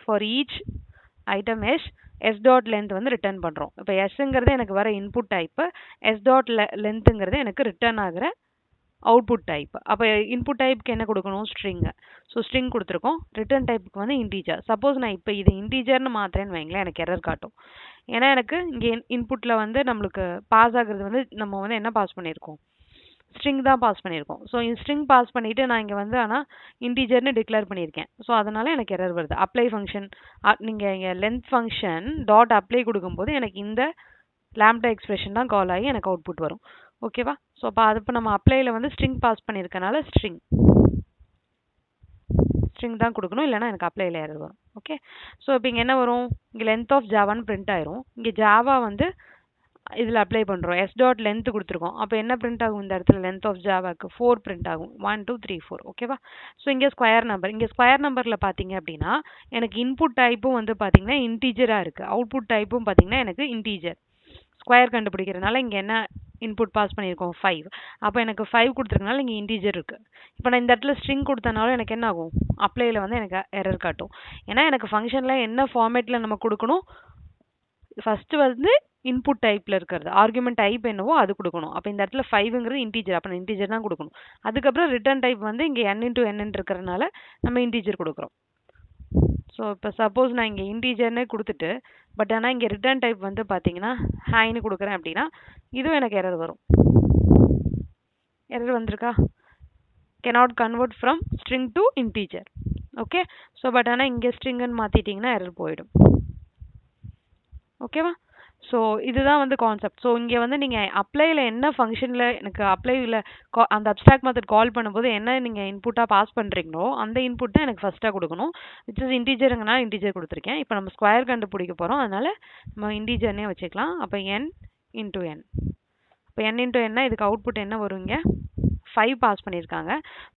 For each item S S dot length வந்து return பண்ணுறோம். இப்போ எஸ்ங்கிறது எனக்கு வர இன்புட் டைப்பு, எஸ் டாட் லென்த்துங்கிறது எனக்கு ரிட்டர்ன் ஆகிற அவுட்புட் டைப். அப்போ இன்புட் டைப்புக்கு என்ன கொடுக்கணும்? ஸ்ட்ரிங்கு. ஸோ ஸ்ட்ரிங் கொடுத்துருக்கோம். ரிட்டர்ன் டைப்புக்கு வந்து இன்டீஜர். சப்போஸ் நான் இப்போ இது இன்டீஜர்னு மாத்திரேன்னு வைங்களேன், எனக்கு எரர் காட்டும். ஏன்னா எனக்கு இங்கே இன்புட்டில் வந்து நம்மளுக்கு பாஸ் ஆகுறது வந்து நம்ம வந்து என்ன பாஸ் பண்ணியிருக்கோம்? ஸ்ட்ரிங் தான் பாஸ் பண்ணியிருக்கோம். ஸோ ஸ்ட்ரிங் பாஸ் பண்ணிவிட்டு நான் இங்கே வந்து ஆனால் இன்டீஜர்னு டிக்ளேர் பண்ணியிருக்கேன். ஸோ அதனால் எனக்கு எரர் வருது. அப்ளை ஃபங்க்ஷன் நீங்கள் இங்கே லென்த் ஃபங்க்ஷன் டாட் அப்ளை கொடுக்கும்போது எனக்கு இந்த லாம்டா எக்ஸ்பிரஷன் தான் கால் ஆகி எனக்கு அவுட்புட் வரும். ஓகேவா? ஸோ அப்போ அது இப்போ நம்ம அப்ளையில் வந்து ஸ்ட்ரிங் பாஸ் பண்ணியிருக்கனால ஸ்ட்ரிங் தான் கொடுக்கணும், இல்லைனா எனக்கு அப்ளையில் எரர் வரும். ஓகே. ஸோ இப்போ இங்கே என்ன வரும்? இங்கே லென்த் ஆஃப் ஜாவான்னு பிரிண்ட் ஆயிரும். இங்கே ஜாவா வந்து இதில் அப்ளை பண்ணுறோம். எஸ் டாட் லென்த் கொடுத்துருக்கோம். அப்போ என்ன பிரிண்ட் ஆகும் இந்த இடத்துல? லென்த் ஆஃப் ஜாவாக்கு 4 பிரிண்ட் ஆகும். 1 2 3 4. ஓகேவா? ஸோ இங்கே ஸ்கொயர் நம்பர். இங்கே ஸ்கொயர் நம்பரில் பார்த்தீங்க அப்படின்னா எனக்கு இன்புட் டைப்பும் வந்து பார்த்தீங்கன்னா இன்டீஜராக இருக்குது, அவுட்புட் டைப்பும் பார்த்தீங்கன்னா எனக்கு இன்டீஜர். ஸ்கொயர் கண்டுபிடிக்கிறதுனால இங்கே என்ன இன்புட் பாஸ் பண்ணியிருக்கோம்? 5. அப்போ எனக்கு 5 கொடுத்துருக்கனால இங்கே இன்டீஜர் இருக்குது. இப்போ நான் இந்த இடத்துல ஸ்ட்ரிங் கொடுத்தனால எனக்கு என்ன ஆகும்? அப்ளையில் வந்து எனக்கு எரர் காட்டும். ஏன்னா எனக்கு ஃபங்க்ஷனில் என்ன ஃபார்மேட்டில் நம்ம கொடுக்கணும்? ஃபஸ்ட்டு வந்து இன்புட் டைப்பில் இருக்கிறது, ஆர்குமெண்ட் டைப் என்னவோ அது கொடுக்கணும். அப்போ இந்த இடத்துல 5ங்கிறது இன்டீஜர், அப்போ இன்டீஜர் தான் கொடுக்கணும். அதுக்கப்புறம் ரிட்டர்ன் டைப் வந்து இங்கே n into n இருக்கிறதுனால நம்ம இன்டீஜர் கொடுக்குறோம். ஸோ இப்போ சப்போஸ் நான் இங்கே இன்டீஜர்னே கொடுத்துட்டு பட் ஆனால் இங்கே ரிட்டர்ன் டைப் வந்து பார்த்தீங்கன்னா ஹைன்னு கொடுக்குறேன் அப்படின்னா இதுவும் எனக்கு எரர் வரும். எரர் வந்திருக்கா? cannot convert from string to integer. Okay. So but ஆனால் இங்கே ஸ்ட்ரிங்குன்னு மாற்றிட்டிங்கன்னா எரர் போயிடும். ஓகேவா? ஸோ இதுதான் வந்து கான்செப்ட். ஸோ இங்கே வந்து நீங்கள் அப்ளையில் என்ன ஃபங்க்ஷனில் எனக்கு அப்ளையில் அந்த அப்ஸ்ட்ராக்ட் மெத்தட் கால் பண்ணும்போது என்ன நீங்கள் இன்புட்டாக பாஸ் பண்ணுறீங்களோ அந்த இன்புட் தான் எனக்கு ஃபஸ்ட்டாக கொடுக்கணும். விச் இஸ் இன்டீஜருங்கன்னா இன்டீஜர் கொடுத்துருக்கேன். இப்போ நம்ம ஸ்கொயர் கண்டுபிடிக்க போகிறோம், அதனால் நம்ம இன்டீஜர்னே வச்சுக்கலாம். அப்போ n into n. இப்போ n into n இதுக்கு அவுட்புட் என்ன வரும்? இங்கே 5 பாஸ் பண்ணியிருக்காங்க.